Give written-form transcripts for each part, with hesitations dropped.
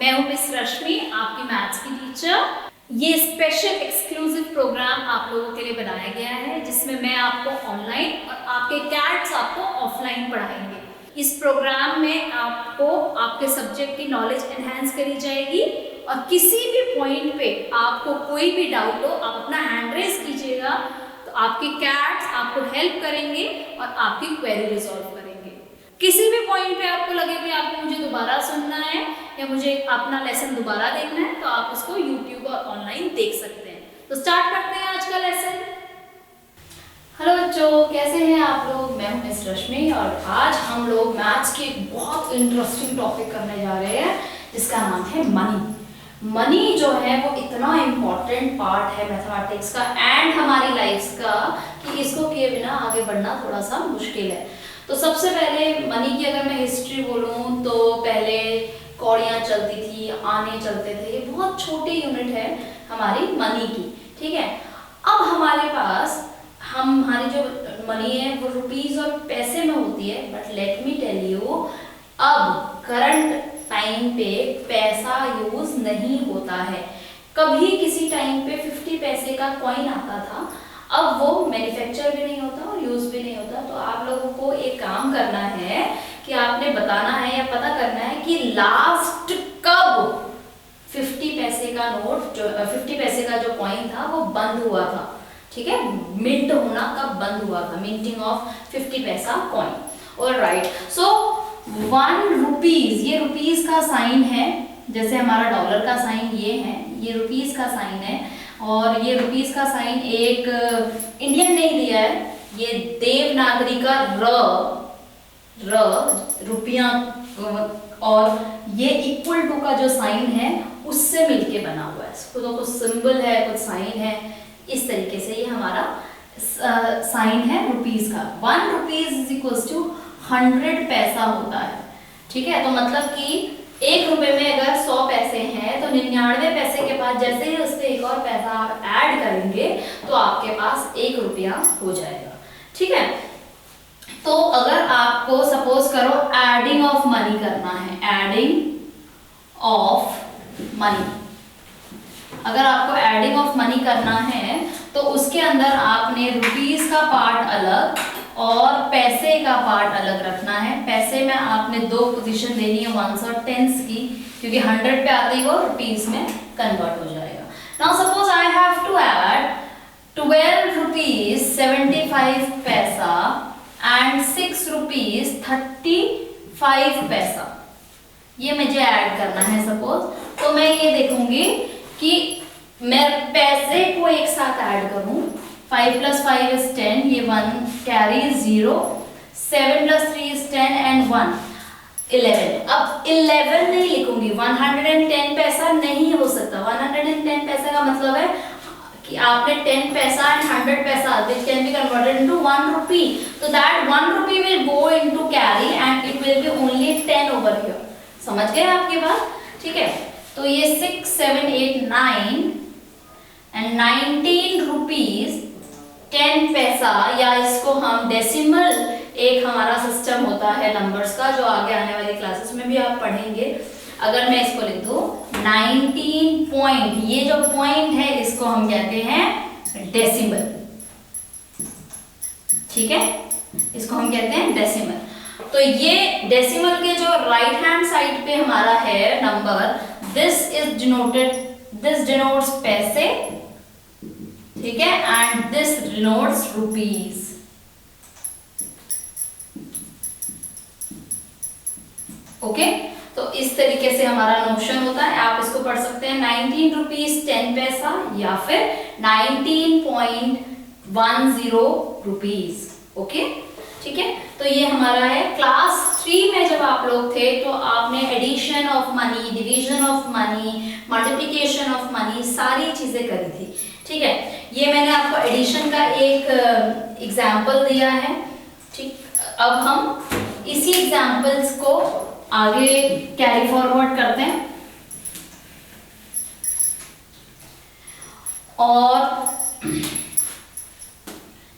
मैं हूं मिस रश्मि, आपकी मैथ्स की टीचर। ये स्पेशल एक्सक्लूसिव प्रोग्राम आप लोगों के लिए बनाया गया है जिसमें मैं आपको ऑनलाइन और आपके कैट्स आपको ऑफलाइन पढ़ाएंगे। इस प्रोग्राम में आपको आपके सब्जेक्ट की नॉलेज एनहांस करी जाएगी और किसी भी पॉइंट पे आपको कोई भी डाउट हो आप अपना हैंड रेज कीजिएगा तो आपके कैट्स आपको हेल्प करेंगे और आपकी क्वेरी रिजॉल्व करेंगे। किसी भी पॉइंट पे आपको लगे कि आपको मुझे दोबारा सुनना है या मुझे अपना लेसन दोबारा देखना है तो आप उसको यूट्यूब और ऑनलाइन देख सकते हैं। तो स्टार्ट करते हैं आज का लेसन। हेलो बच्चों, कैसे हैं आप लोग? मैं हूं मिस रश्मि और आज हम लोग मैथ्स के एक बहुत इंटरेस्टिंग टॉपिक करने जा रहे हैं जिसका नाम है मनी। मनी जो है वो इतना इम्पोर्टेंट पार्ट है मैथमेटिक्स का एंड हमारी लाइफ का कि इसको किए बिना आगे बढ़ना थोड़ा सा मुश्किल है। तो सबसे पहले मनी की अगर मैं हिस्ट्री बोलूँ तो पहले कौड़ियाँ चलती थी, आने चलते थे, ये बहुत छोटी यूनिट है हमारी मनी की, ठीक है। अब हमारे पास हमारी जो मनी है वो रुपीस और पैसे में होती है, but let me tell you अब करंट टाइम पे पैसा यूज नहीं होता है। कभी किसी टाइम पे 50 पैसे का कॉइन आता था, अब वो मैन्युफैक्चर भी नहीं होता और यूज भी नहीं होता। तो आप लोगों को एक काम करना है कि आपने बताना है या पता करना है कि लास्ट कब 50 पैसे का नोट जो 50 पैसे का जो कॉइन था वो बंद हुआ था, ठीक है। मिंट होना कब बंद हुआ था, मिंटिंग ऑफ 50 पैसा कॉइन। ऑलराइट, सो 1 रुपीज, ये रुपीज का साइन है, जैसे हमारा डॉलर का साइन ये है, ये रुपीज का साइन है और ये रुपीस का साइन एक इंडियन नहीं दिया है, ये देवनागरी का र रुपया और ये इक्वल टू का जो साइन है उससे मिलके बना हुआ है। तो कुछ सिंबल है, कुछ साइन है, इस तरीके से ये हमारा साइन है रुपीस का। 1 रुपीज इज इक्वल टू 100 पैसा होता है, ठीक है। तो मतलब कि 1 रुपए में अगर 100 पैसे हैं तो 99 पैसे के बाद जैसे ही उस पर एक और पैसा आप ऐड करेंगे तो आपके पास 1 रुपया हो जाएगा, ठीक है। तो अगर आपको सपोज करो एडिंग ऑफ मनी करना है, एडिंग ऑफ मनी, अगर आपको एडिंग ऑफ मनी करना है तो उसके अंदर आपने रुपीस का पार्ट अलग और पैसे का पार्ट अलग रखना है। पैसे में आपने 2 पोजीशन देनी है, 1s और 10s की, क्योंकि 100 पे आते ही वो रुपीस में कन्वर्ट हो जाएगा। Now suppose I have to add 12 rupees 75 पैसा एंड 6 रुपीज 35 पैसा, ये मुझे ऐड करना है सपोज। तो मैं ये देखूंगी कि मैं पैसे को एक साथ ऐड करूं, 5 + 5 is 10, ये 1 कैरी 0, 7 + 3 is 10 and 1 11। अब 11 नहीं लिखूंगी, 110 पैसा नहीं हो सकता। 110 पैसा का मतलब है कि आपने 10 पैसा एंड 100 पैसा which can be converted into 1 rupee, so that 1 rupee will go into carry and it will be only 10 over here। समझ गए आपकी बात, ठीक है। तो ये 6 7 8 9 एंड 19 रुपीज 10 पैसा, या इसको हम डेसिमल, एक हमारा सिस्टम होता है नंबर्स का जो आगे आने वाली क्लासेस में भी आप पढ़ेंगे। अगर मैं इसको लिख दूं 19 पॉइंट, ये जो पॉइंट है इसको हम कहते हैं डेसिमल, ठीक है, इसको हम कहते हैं डेसिमल। तो ये डेसिमल के जो राइट हैंड साइड पे हमारा है नंबर, दिस डिनोट्स पैसे, ठीक है, and this denotes rupees. Okay, तो इस तरीके से हमारा नोशन होता है। आप इसको पढ़ सकते हैं 19 रुपीज 10 पैसा या फिर 19.10 रुपीज। ओके, ठीक है। तो ये हमारा है। क्लास 3 में जब आप लोग थे तो आपने addition of money, division of money, multiplication of money, सारी चीजें करी थी, ठीक है। ये मैंने आपको एडिशन का एक एग्जाम्पल दिया है, ठीक। अब हम इसी एग्जाम्पल्स को आगे कैरी फॉरवर्ड करते हैं और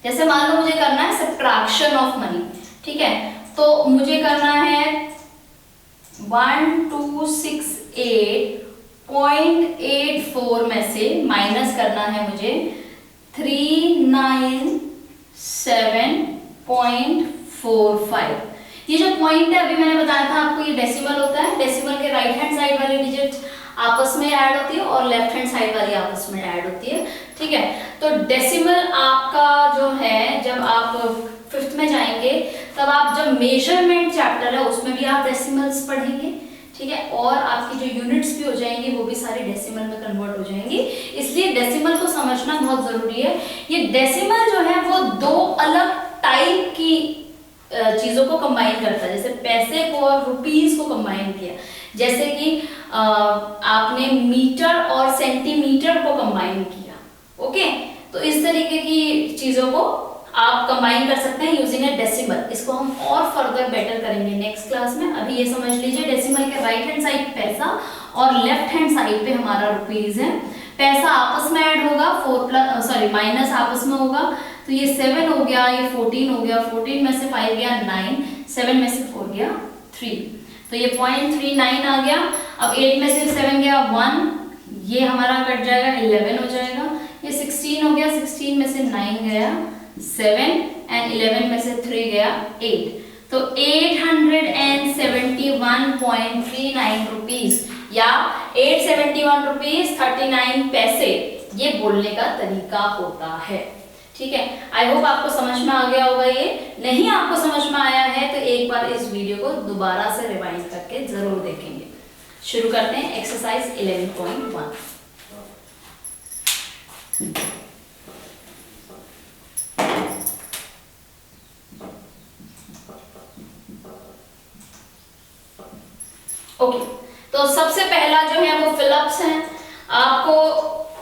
जैसे मान लो मुझे करना है सब्ट्रैक्शन ऑफ मनी, ठीक है। तो मुझे करना है 1 2 6 8 0.84 में से माइनस करना है मुझे 397.45। ये जो पॉइंट है अभी मैंने बताया था आपको, ये डेसिमल होता है। डेसिमल के राइट हैंड साइड वाली डिजिट आपस में ऐड होती है और लेफ्ट हैंड साइड वाली आपस में ऐड होती है, ठीक है। तो डेसिमल आपका जो है, जब आप 5th में जाएंगे तब आप जब मेजरमेंट चैप्टर है उसमें भी आप डेसिमल्स पढ़ेंगे, ठीक है। और आपकी जो यूनिट्स भी हो जाएंगी वो भी सारी डेसिमल में कन्वर्ट हो जाएंगी, इसलिए डेसिमल को समझना बहुत जरूरी है। ये डेसिमल जो है वो 2 अलग टाइप की चीजों को कंबाइन करता है, जैसे पैसे को और रुपीस को कंबाइन किया। जैसे कि आपने मीटर और सेंटीमीटर को कंबाइन किया, ओके। तो इस तरीके की चीजों को आप कंबाइन कर सकते हैं यूजिंग ए डेसिमल। इसको हम और फर्दर बेटर करेंगे नेक्स्ट क्लास में। अभी ये समझ लीजिए डेसिमल के राइट हैंड साइड पैसा और लेफ्ट हैंड साइड पे हमारा रुपीस है। पैसा आपस में ऐड होगा, माइनस आपस में होगा, तो ये 7 हो गया, ये 14 हो गया, 14 में से 5 गया 9, 7 में से 4 गया 3, तो ये 0.39 आ गया। अब 8 में से 7 गया 1, ये हमारा कट जाएगा 11 हो जाएगा। ये 16 हो गया, 16 में से 9 गया 7 एंड 11 में से 3 गया 8, तो 871.39 रुपीस या 871 रुपीस 39 पैसे, ये बोलने का तरीका होता है, ठीक है। आई होप आपको समझ में आ गया होगा। ये नहीं आपको समझ में आया है तो एक बार इस वीडियो को दोबारा से रिवाइंड करके जरूर देखेंगे। शुरू करते हैं एक्सरसाइज 11.1। ओके, तो सबसे पहला जो है वो फिलअप्स है। आपको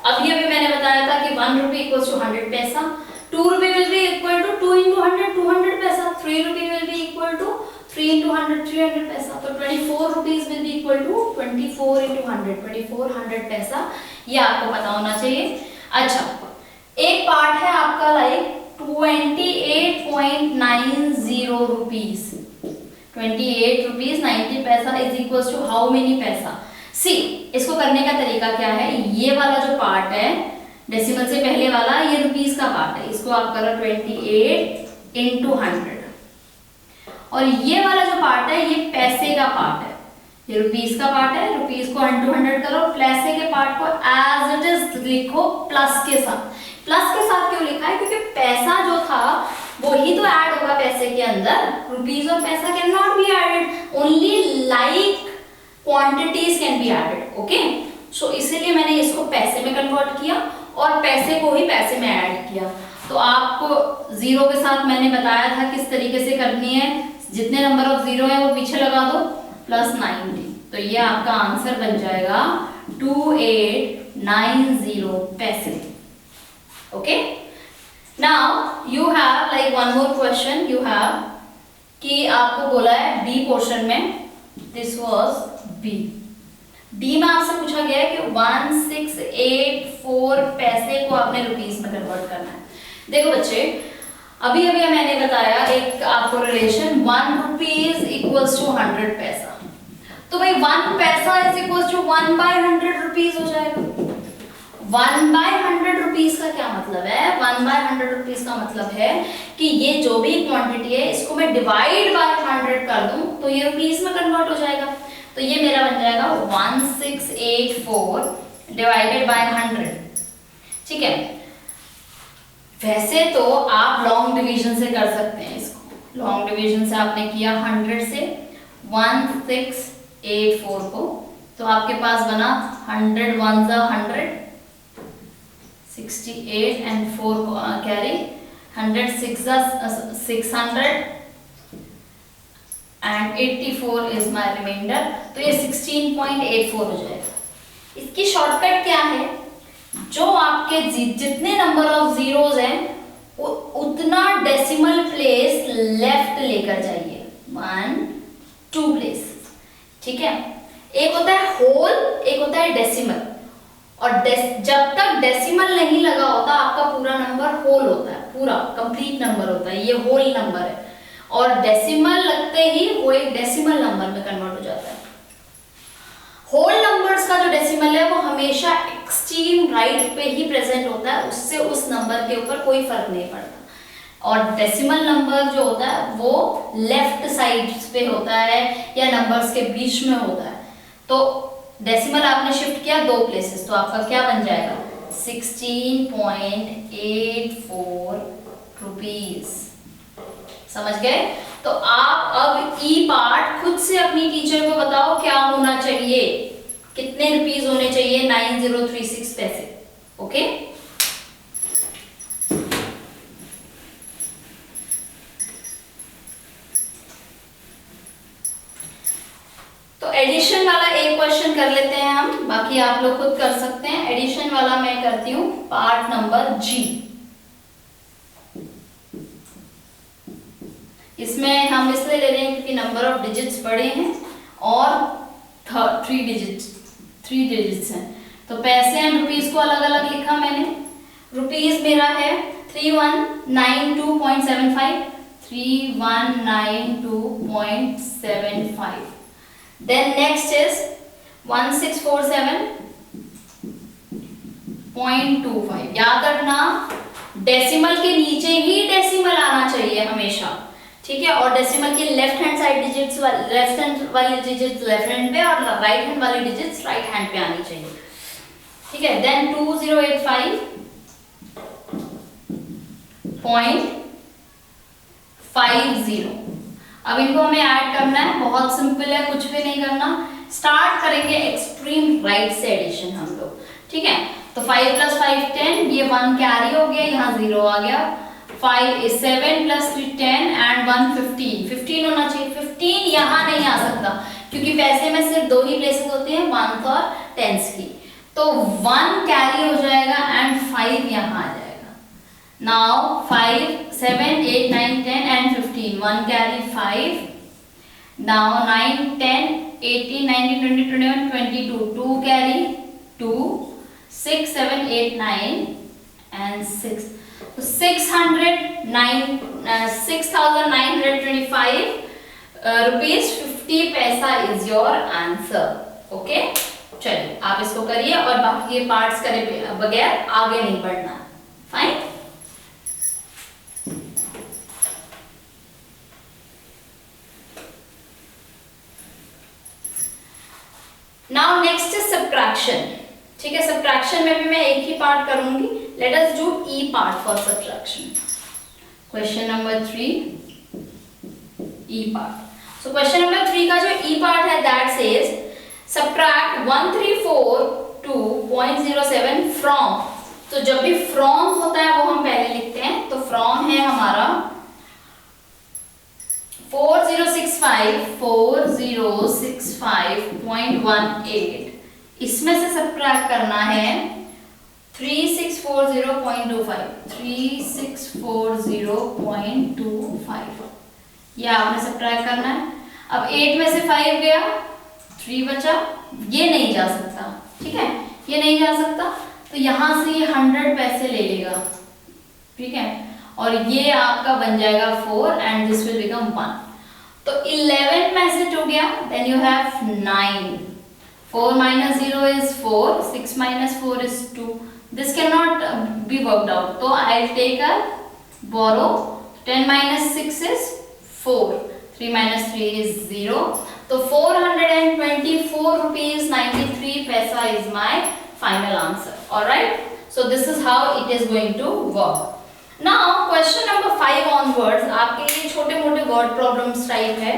अभी मैंने बताया था कि 1 रुपी इक्वल्स टू 100 पैसा, 2 rupee will be equal to 2 into 100 200 पैसा, 3 rupee will be equal to 3 into 100 300 पैसा, तो 24 rupees will be equal to 24 into 100 2400 पैसा, ये आपको पता होना चाहिए। अच्छा, एक पार्ट है आपका लाइक 28.90 रुपीज, 28 रुपीज 90 पैसा is equal to how many पैसा। सी, इसको करने का तरीका क्या है, ये वाला जो पार्ट है डेसिमल से पहले वाला, ये रुपीस का पार्ट है, इसको आप करो 28 into 100, और ये वाला जो पार्ट है ये पैसे का पार्ट है, ये रुपीस का पार्ट है, रुपीस को 100 करो, पैसे के पार्ट को एज इट इज लिखो प्लस के साथ। प्लस के साथ क्यों लिखा है, क्योंकि पैसा जो था वो ही तो ऐड होगा पैसे के अंदर, रुपीस और पैसा can not be added, only like quantities can be added, okay. So इसीलिए मैंने इसको पैसे में कन्वर्ट किया और पैसे को ही पैसे में ऐड किया। तो आपको जीरो के साथ मैंने बताया था किस तरीके से करनी है, जितने नंबर ऑफ जीरो है वो पीछे लगा दो प्लस 90, तो ये आपका आंसर बन जाएगा 2890 पैसे, okay. Now you have like one more question, you have कि आपको बोला है बी पोर्शन में, दिस वाज बी, डी में आपसे पूछा गया है कि 1684 पैसे को आपने रुपीस में कन्वर्ट करना है। देखो बच्चे, अभी मैंने बताया एक आपको रिलेशन 1 रुपीज इक्वल्स टू 100 पैसा, तो भाई 1 पैसा इज इक्वल्स टू 1/100 रुपीज हो जाएगा। 1/100 रुपीज का क्या मतलब है, 1/100 रुपीज का मतलब है कि ये जो भी क्वांटिटी है इसको मैं डिवाइड बाय 100 कर दूं तो ये रुपीस में कन्वर्ट हो जाएगा। तो ये मेरा बन जाएगा 1684 डिवाइडेड बाय 100, ठीक है। वैसे तो आप लॉन्ग डिवीजन से कर सकते हैं इसको, लॉन्ग डिवीजन से आपने किया 100 से 1684 को, तो आपके पास बना 100 1 100 68 and 4 carry 100 6 600 and 84 is my reminder, तो ये 16.84 हो जाएगा। इसकी शॉर्टकट क्या है, जो आपके जितने नंबर ऑफ जीरोज हैं उतना डेसिमल प्लेस लेफ्ट लेकर जाइए, 1 2 प्लेस, ठीक है। एक होता है होल, एक होता है डेसिमल, और जब तक डेसिमल नहीं लगा होता आपका पूरा नंबर होल होता है, पूरा कंप्लीट नंबर होता है, ये होल नंबर है, और डेसिमल लगते ही वो एक डेसिमल नंबर में कन्वर्ट हो जाता है। होल नंबर्स का जो जो डेसिमल है वो हमेशा एक्सट्रीम राइट पे ही प्रेजेंट होता है, उससे उस नंबर के ऊपर कोई फर्क नहीं पड़ता। और डेसिमल नंबर जो होता है वो लेफ्ट साइड पे होता है या नंबर्स के बीच में होता है। तो डेसिमल आपने शिफ्ट किया 2 प्लेसेस, तो आपका क्या बन जाएगा 16.84 रुपीज। समझ गए? तो आप अब ई पार्ट खुद से अपनी टीचर को बताओ क्या होना चाहिए, कितने रुपीज होने चाहिए 9036 पैसे। ओके, तो एडिशन वाला एक क्वेश्चन कर लेते हैं हम, बाकी आप लोग खुद कर सकते हैं। एडिशन वाला मैं करती हूँ पार्ट नंबर जी। इसमें हम इसलिए ले रहे हैं क्योंकि नंबर ऑफ डिजिट्स बड़े हैं और 3 डिजिट्स हैं, तो पैसे एंड रुपीज को अलग अलग लिखा मैंने। रुपीज मेरा है 3192.75, 3192.75। Then next is 1647.25। याद रखना डेसिमल के नीचे ही डेसिमल आना चाहिए हमेशा, ठीक है? और डेसिमल की left hand side digits, left hand वाली डिजिट्स लेफ्ट हैंड पे और राइट हैंड वाली डिजिट्स राइट हैंड पे आनी चाहिए, ठीक है? देन 2085.50। अब इनको हमें ऐड करना है, बहुत सिंपल है, कुछ भी नहीं करना। स्टार्ट करेंगे एक्सट्रीम राइट से एडिशन हम लोग, ठीक है? तो 5 + 5 10, ये 1 कैरी हो गया, यहाँ 0 आ गया। 5 is 7 + 3 10 and 1 15 होना चाहिए। 15 यहाँ नहीं आ सकता क्योंकि पैसे में सिर्फ 2 ही प्लेसेस होती हैं, 1 और 10s की, तो 1 कैरी हो जाएगा एंड 5 यहाँ आ जाएगा। Now 5 7 8 9 10 and 15, 1 carry 5. Now 9 10 18 19 20 21 22, 2 carry 2, 6 7 8 9 and 6. So 6,925 rupees 50 पैसा is your answer. Okay? चलिए आप इसको करिए और बाकी ये पार्ट्स करे बगैर आगे नहीं बढ़ना। Fine. Now next is subtraction, ठीक है? सब्ट्रैक्शन में भी मैं एक ही पार्ट करूंगी। Let us do E part for subtraction. Question number 3 E part. So question number 3 का जो ई पार्ट है दैट सेज सब्ट्रैक्ट 1342.07 फ्रॉम। तो जब भी फ्रॉम होता है वो हम पहले लिखते हैं, तो फ्रॉम है हमारा 4065.18। इसमें से सब्ट्रैक्ट करना है 3640.25, 3640.25, ये आपने सब्ट्रैक्ट करना है। अब 8 में से 5 गया, 3 बचा, ये नहीं जा सकता, ठीक है? ये नहीं जा सकता, तो यहां से ये 100 पैसे ले लेगा, ठीक है? और ये आपका बन जाएगा 4 एंड दिस विल बिकम 1। तो 11 में से 2 गया, then you have 9। 4 minus 0 is 4, 6 minus 4 is 2. This cannot be worked out. So I'll take a borrow. 10 minus 6 is 4. 3 minus 3 is 0. So 424 rupees 93 paisa is my final answer. Alright? So this is how it is going to work. Now question number 5 onwards आपके ये छोटे मोटे word problems type है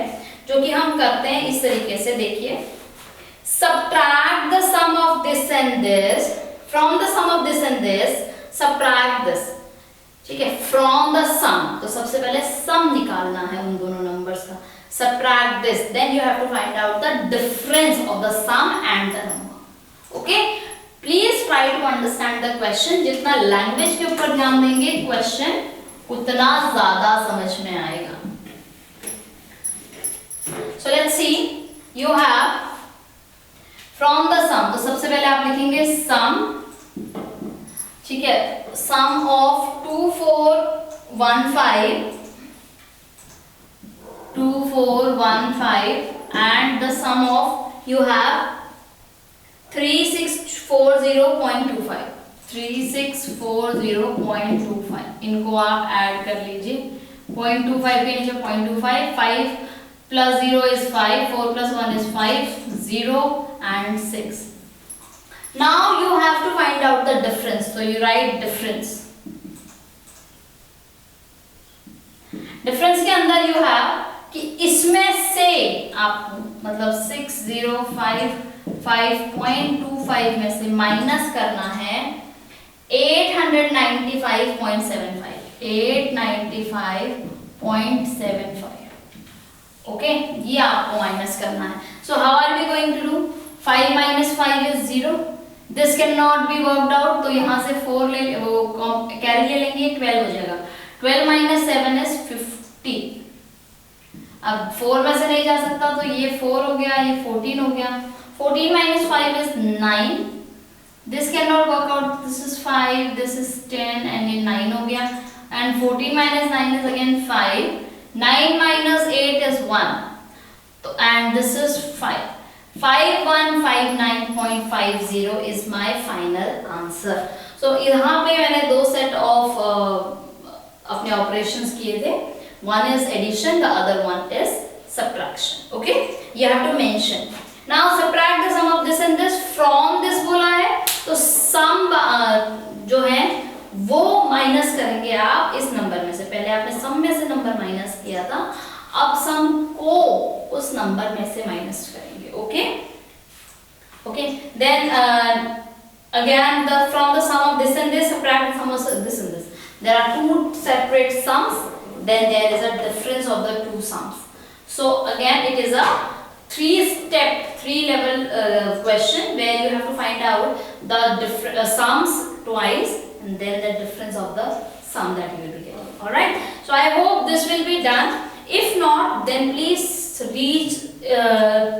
जो कि हम करते हैं इस तरीके से। देखिए, subtract the sum of this and this from the sum of this and this, subtract this, ठीक है? from the sum, तो सबसे पहले sum निकालना है उन दोनों नंबर्स का। subtract this, then you have to find out the difference of the sum and the number. Okay? Please try to understand the question. जितना लैंग्वेज के ऊपर ध्यान देंगे क्वेश्चन उतना ज्यादा समझ में आएगा। So let's see. You have from the sum, तो सबसे पहले आप लिखेंगे sum, ठीक है? sum of 2415 and the sum of you have 3640.25, 3640.25, 3640.25, इनको आप ऐड कर लीजिए। 0.25 के नीचे 0.25, 5 plus 0 is 5, 4 plus 1 is 5, 0 and 6. Now you have to find out the difference, so you write difference. Difference के अंदर यू हैव कि इसमें से आपको मतलब 6055.25 में से माइनस करना है 895.75, 895.75. ओके, ये आपको माइनस करना है. So how are we going to do? 5 minus 5 is 0. This can not be worked out, तो यहाँ से 4 ले वो कैरी ले लेंगे, 12 हो जाएगा. 12 minus 7 is 50. अब 4 में से नहीं जा सकता तो ये 4 हो गया, ये 14 हो गया. 14 minus 5 is 9. This cannot work out. This is 5, this is 10 and ये 9 हो गया. And 14 minus 9 is again 5. 9 minus 8 is 1. So, and this is 5. 5159.50 is my final answer. So यहाँ पे मैंने दो सेट ऑफ अपने ऑपरेशंस किए थे. One is addition, the other one is subtraction. Okay, you have to mention. Now subtract the sum of this and this. From this बोला है तो sum जो है वो माइनस करेंगे आप इस नंबर में से. पहले आपने सम में से नंबर माइनस किया था, अब सम को उस नंबर में से माइनस करेंगे. Okay okay, then again from the sum of this and this subtract the sum of this and this. There are two separate sums, then there is a difference of the two sums. So again it is a three level question where you have to find out the sums twice and then the difference of the sum that you will be getting. All right, so I hope this will be done. If not, then please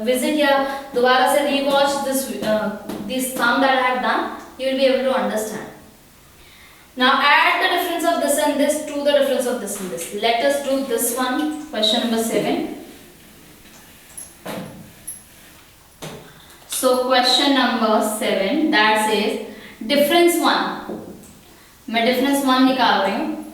visit here, दोबारा से rewatch this sum that I have done. You will be able to understand. Now add the difference of this and this to the difference of this and this. Let us do this one, question number 7. So question number 7 that says difference 1. मैं difference 1 निकाल रही हूँ.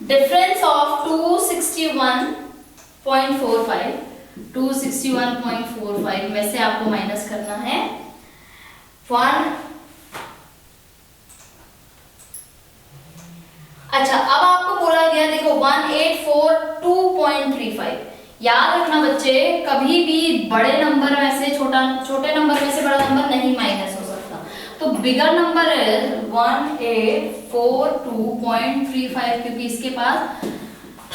Difference of 261.45 में से आपको minus करना है 1. अच्छा, अब आपको बोला गया देखो 1842.35. याद रखना बच्चे, कभी भी बड़े नंबर में से छोटे नंबर में से बड़ा नंबर नहीं माइनस हो सकता. तो बिगर नंबर है 1842.35 क्योंकि इसके पास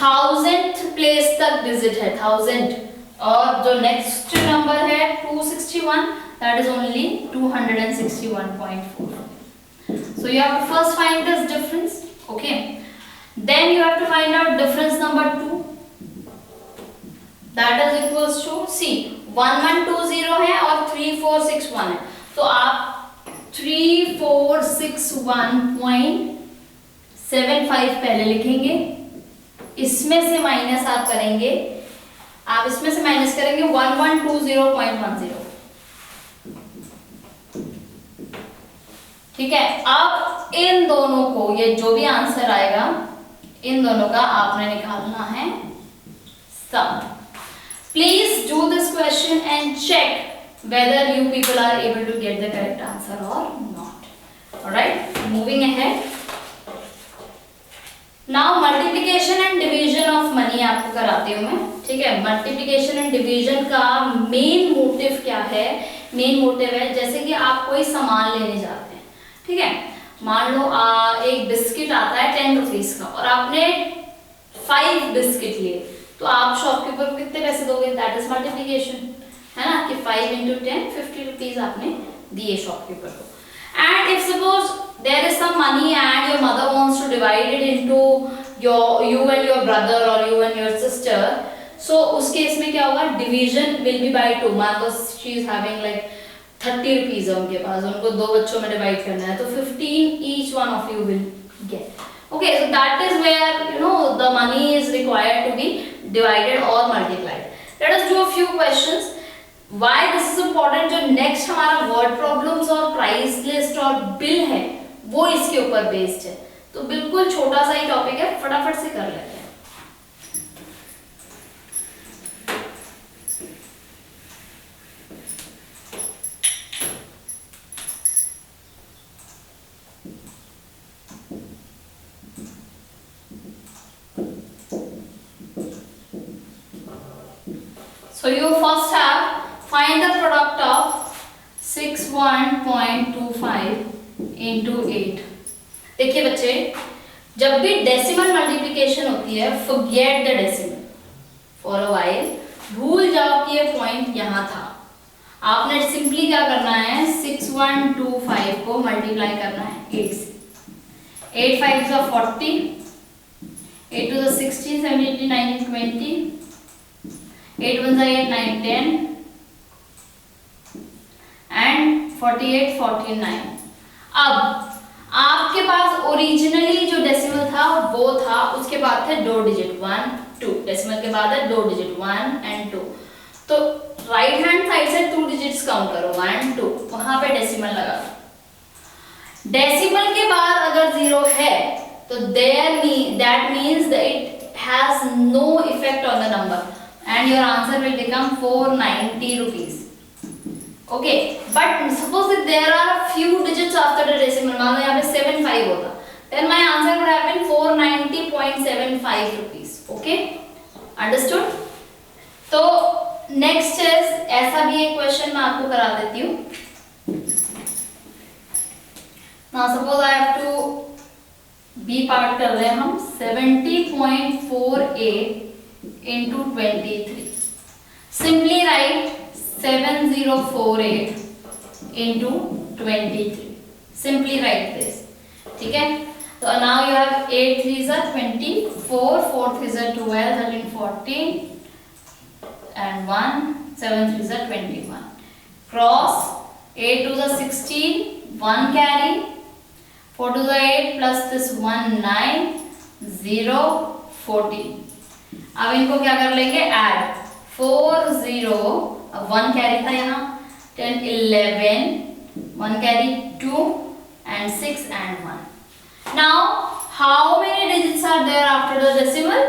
1000th प्लेस तक डिजिट है 1000, और जो नेक्स्ट नंबर है 261 that is only 261.4. So you have to first find this difference. Okay, then you have to find out difference number 2, that is equals to see 1120 है और 3461 है. तो आप 3461.75 पहले लिखेंगे, इसमें से माइनस आप करेंगे, आप इसमें से माइनस करेंगे 1120.10. ठीक है, अब इन दोनों को, ये जो भी आंसर आएगा इन दोनों का आपने निकालना है sum. Please do this question and check whether you people are able to get the correct answer or not. Alright, moving ahead. Now multiplication and division of money आपको कराती हूँ मैं. ठीक है, मल्टीप्लिकेशन एंड डिवीजन का main motive क्या है? Main motive है जैसे कि आप कोई सामान लेने जाते हैं, ठीक है, मान लो एक बिस्किट आता है 10 रुपीज का और आपने 5 बिस्किट लिए, तो आप शॉपकीपर को कितने पैसे दोगे? दैट इज मल्टीप्लिकेशन, है ना, कि 5 into 10 50 रुपीज आपने दिए शॉपकीपर को. And if suppose there is some money and your mother wants to divide it into you and your brother or you and your sister, so उस case में क्या होगा? Division will be by 2. मान लो she is having like 30 rupees है उनके पास, उनको 2 बच्चों में डिवाइड करना है, तो 15 each one of you will get. Okay, so that is where the money is required to be divided or multiplied. Let us do a few questions. Why this is important? जो next हमारा word problems और price list और bill है वो इसके ऊपर based है। तो बिल्कुल छोटा सा ही टॉपिक है, फटाफट से कर लेते हैं। So you first have find the product of 61.25 into 8। देखिए बच्चे, जब भी डेसिमल मल्टीप्लिकेशन होती है, forget the decimal for a while, भूल जाओ कि ये पॉइंट यहाँ था। आपने सिंपली क्या करना है, 6125 को मल्टीप्लाई करना है 8 से। 8 5 is 40, 8 to the 16, 17, 18, 19, 20, 8 1 8, 9, 10 and 48, 49। अब आपके पास ओरिजिनली जो डेसिमल था वो था, उसके बाद थे 2 डिजिट 1 2, डेसिमल के बाद है 2 डिजिट 1 and 2। तो राइट हैंड साइड से 2 डिजिट्स काउंट करो 1 2, वहां पे डेसिमल लगा दो। डेसिमल के बाद अगर 0 है तो that means that it has no effect on the number and your answer will become 490 rupees। Okay, but suppose if there are few digits after the decimal, मान लो यहाँ पे 75 होता, then my answer would have been 490.75 rupees। Okay, understood? तो next is, ऐसा भी एक question मैं आपको करा देती हूँ। Now suppose I have to B part कर रहे हैं हम, 70.48 into 23। Simply write 7048 into 23। Simply write this, ठीक है? So now you have 8 3s are 24, 4 3s are 12, 13 14 and 1, 7 3s are 21। Cross 8 to the 16, 1 carry, 4 to the 8 plus this 1 9, 0 14। अब इनको क्या कर लेंगे, ऐड 4 0, अब 1 कैरी था यहाँ, 10 11, 1 carry 2 and 6 and 1। Now how many digits are there after the decimal?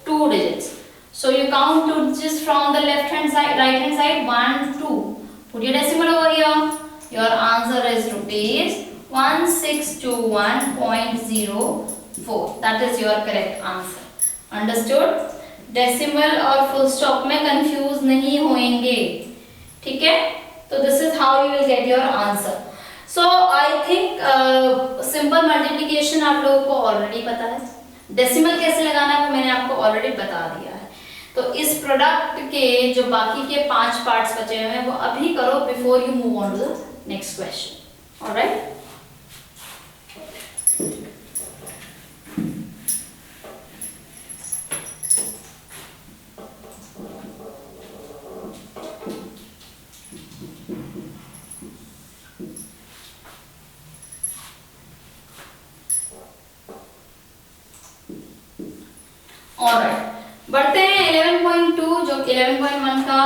2 digits। So you count 2 digits from the left hand side, right hand side, 1 2, put your decimal over here, your answer is rupees 1621.04। that is your correct answer। Understood? Decimal और full stop में confuse नहीं होंगे, ठीक है? तो this is how you will get your answer. So I think simple multiplication आप लोगों को ऑलरेडी पता है, डेसिमल कैसे लगाना है वो मैंने आपको ऑलरेडी बता दिया है। तो इस प्रोडक्ट के जो बाकी के 5 पार्ट्स बचे हुए हैं वो अभी करो before you move on to the next question. Alright, बढ़ते हैं 11.2, जो 11.1 का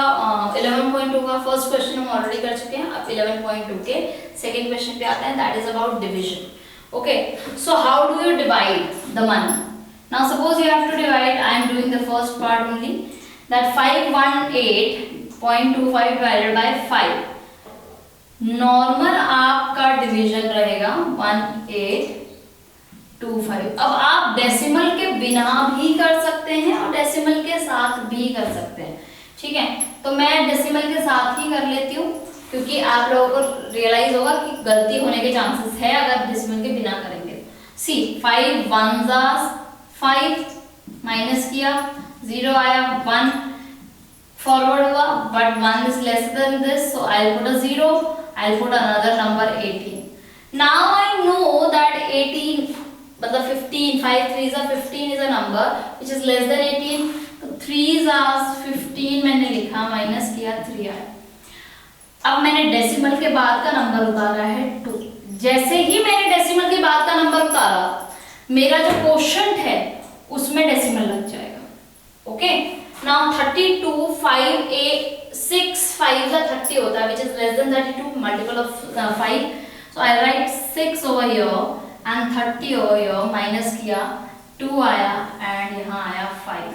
11.2 का फर्स्ट क्वेश्चन हम ऑलरेडी कर चुके हैं। अब 11.2 के सेकंड क्वेश्चन पे आते हैं, that is about division. Okay, so how do you divide the money? Now suppose you have to divide, I am doing the first part only, that 518.25 divided by 5। Normal आपका division रहेगा 1825। अब आप decimal के बिना भी कर सकते हैं और डेसिमल के साथ भी कर सकते हैं, ठीक है? तो मैं डेसिमल के साथ ही कर लेती हूँ क्योंकि आप लोगों को रियलाइज होगा कि गलती होने के चांसेस है अगर डेसिमल के बिना करेंगे। सी 5 1 5 माइनस किया, 0 आया, 1 फॉरवर्ड हुआ, but 1 is less than this, so I will put a 0, I will put another number 18। Now I know that 18 मतलब 15, 5 3s are 15 is a number which is less than 18, तो 3s are 15 मैंने लिखा, minus किया, 3 आया। अब मैंने decimal के बाद का नंबर उतारा है 2। जैसे ही मैंने डेसिमल के बाद का नंबर उतारा, मेरा जो क्वोशंट है उसमें डेसिमल लग जाएगा। ओके, नाउ 32 5 6 5 30 होता है which is less than 32, multiple of 5, so So I write 6 over here and 30 over here, minus किया 2 आया and यहाँ आया 5.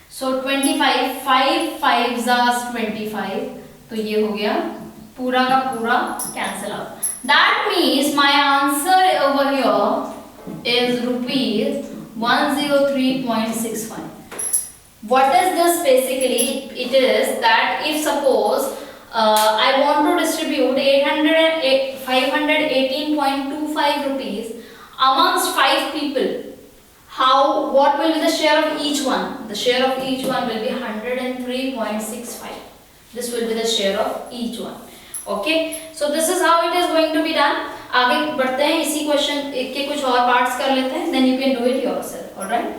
So 25, 5 5s are 25, तो ये हो गया पूरा का पूरा cancel out. That means my answer over here is rupees 103.65. What is this basically? It is that if suppose I want to distribute 518.25 rupees amongst 5 people, what will be the share of each one? The share of each one will be 103.65. This will be the share of each one. Okay, so this is how it is going to be done. आगे बढ़ते हैं, इसी question के कुछ और parts कर लेते हैं, then you can do it yourself. All right.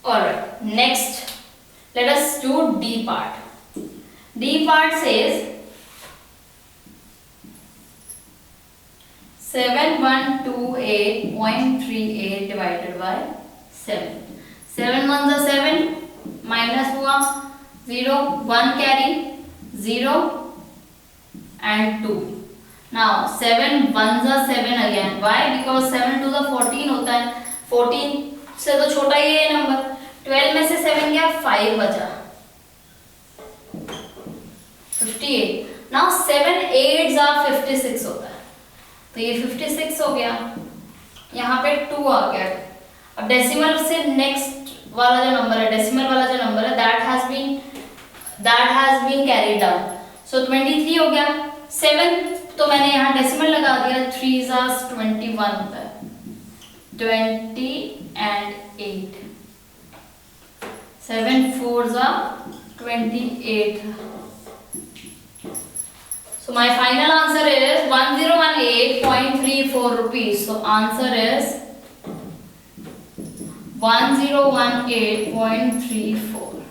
Alright, next let us do D part. D part says 7128.38 divided by 7. 7 ones are 7, minus हुआ 0, 1 carry 0 and 2. Now 7 ones are 7 again. Why? Because 7 to the 14 होता है. 14 से तो छोटा ही है number. 12 में से 7 गया, 5 बचा 58. Now 7 8s are 56 होता है, तो ये 56 हो गया. यहाँ पे 2 आ गया. अब डेसिमल से नेक्स्ट वाला जो नंबर है, डेसिमल वाला जो नंबर है, that has been carried down. So 23 हो गया. 7 तो मैंने यहाँ डेसिमल लगा दिया. 3s are 21 होता है. 20 and 8. 7 4s are 28. So my final answer is 1018.34 rupees. So answer is 1018.34.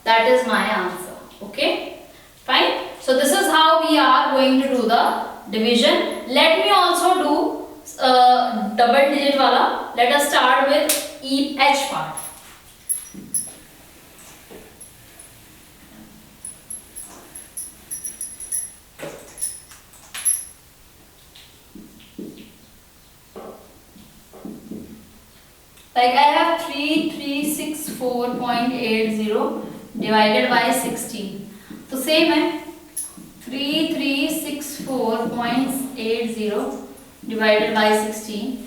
That is my answer. Okay, fine. So this is how we are going to do the division. Let me also do double digit wala. Let us start with each part. Like I have 3364.80 divided by 16. तो same है 3364.80 divided by 16.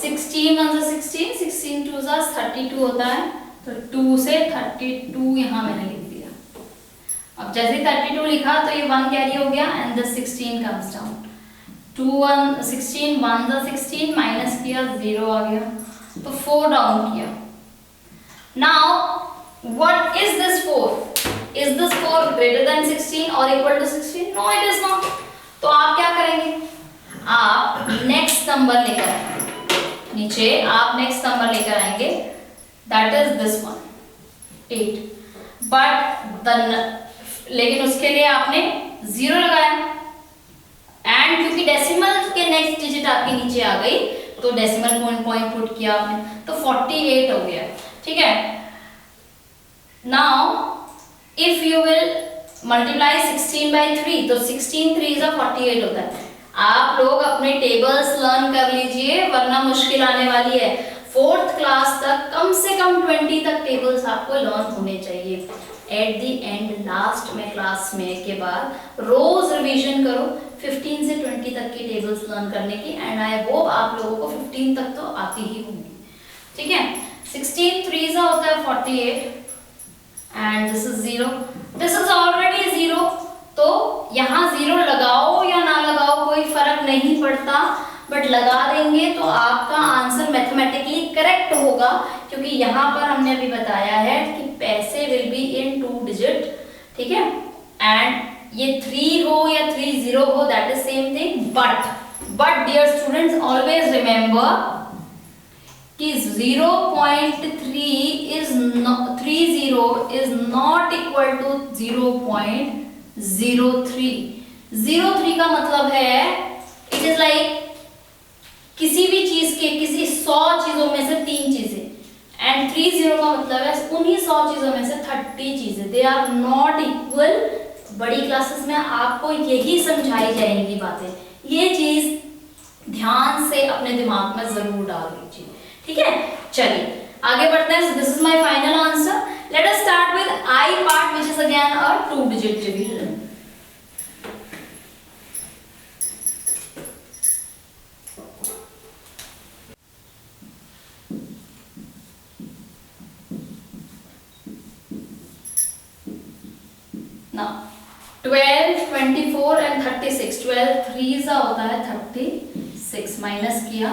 16 1 से 16, 16 2 से 32 होता है, तो 2 से 32 यहाँ मैंने लिख दिया. अब जैसे 32 लिखा तो ये 1 कैरी हो गया and the 16 comes down. 2 1 16 1 से 16 माइनस किया 0 आ गया, तो 4 डाउन किया. Now what is this 4? Is this 4 greater than 16 or equal to 16? No, it is not. तो आप क्या करेंगे? आप नेक्स्ट नंबर लेकर आएंगे. नीचे आप नेक्स्ट नंबर लेकर आएंगे. That is this one 8. But लेकिन उसके लिए आपने 0 लगाया. एंड क्योंकि डेसिमल के नेक्स्ट डिजिट आपके नीचे आ गई, तो डेसिमल पॉइंट पुट किया आपने, तो 48 हो गया. ठीक है. Now if you will multiply 16 by 3, तो 16 3 से 48 होता है. आप लोग अपने टेबल्स लर्न कर लीजिए, वरना मुश्किल आने वाली है. 4th क्लास तक कम से कम 20 तक टेबल्स आपको लर्न होने चाहिए. एट द एंड लास्ट में क्लास में के बाद रोज रिवीजन करो 15 से 20 तक की टेबल्स लर्न करने की. एंड आई होप आप लोगों को 15 तक तो आती ही होंगी. ठीक है. 16 3 से होता है 48 and this is 0. This is already 0, तो यहाँ 0 लगाओ या ना लगाओ कोई फर्क नहीं पड़ता, बट लगा देंगे तो आपका आंसर मैथमेटिकली करेक्ट होगा, क्योंकि यहाँ पर हमने अभी बताया है कि पैसे विल बी इन 2 डिजिट. ठीक है. एंड ये 3 हो या 30 हो, that is same thing. But dear students, always remember कि 0.30 is not equal to 0.03. 03 का मतलब है इट इज लाइक किसी भी चीज के, किसी 100 चीजों में से 3 चीजें, एंड 30 का मतलब है उन्हीं 100 चीजों में से 30 चीजें दे आर नॉट इक्वल। बड़ी क्लासेस में आपको यही समझाई जाएंगी बातें, ये चीज ध्यान से अपने दिमाग में जरूर डाल लीजिए, ठीक है। चलिए आगे बढ़ते हैं। This is my final answer. Let us start with I part which is again a 2 digit division. Now 12, 24 and 36, 12 3 होता है 36, माइनस किया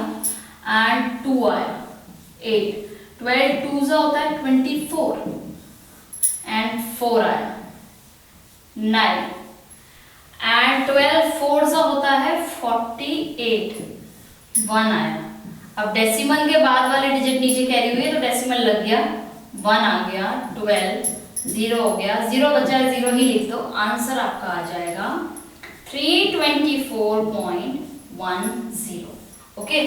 एंड 2 आया 8, 12 2 होता है 24 एंड 4 आया 9 एंड 12 4 होता है 48, 1 आया। अब डेसिमल के बाद वाले डिजिट नीचे कैरी हुए तो डेसिमल लग गया, 1 आ गया, 12 0 हो गया, 0 बचा है 0 ही लिख दो, आंसर आपका आ जाएगा 324.10। Okay,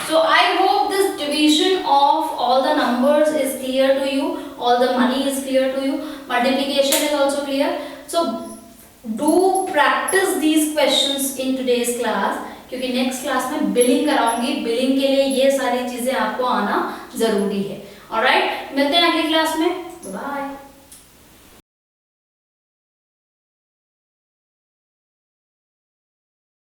so I hope this division of all the numbers is clear to you, all the money is clear to you, multiplication is also clear. So do practice these questions in today's class, क्योंकि next class में billing कराऊंगी, billing के लिए ये सारी चीजें आपको आना जरूरी है। ऑलराइट, मिलते हैं अगली क्लास में, बाय।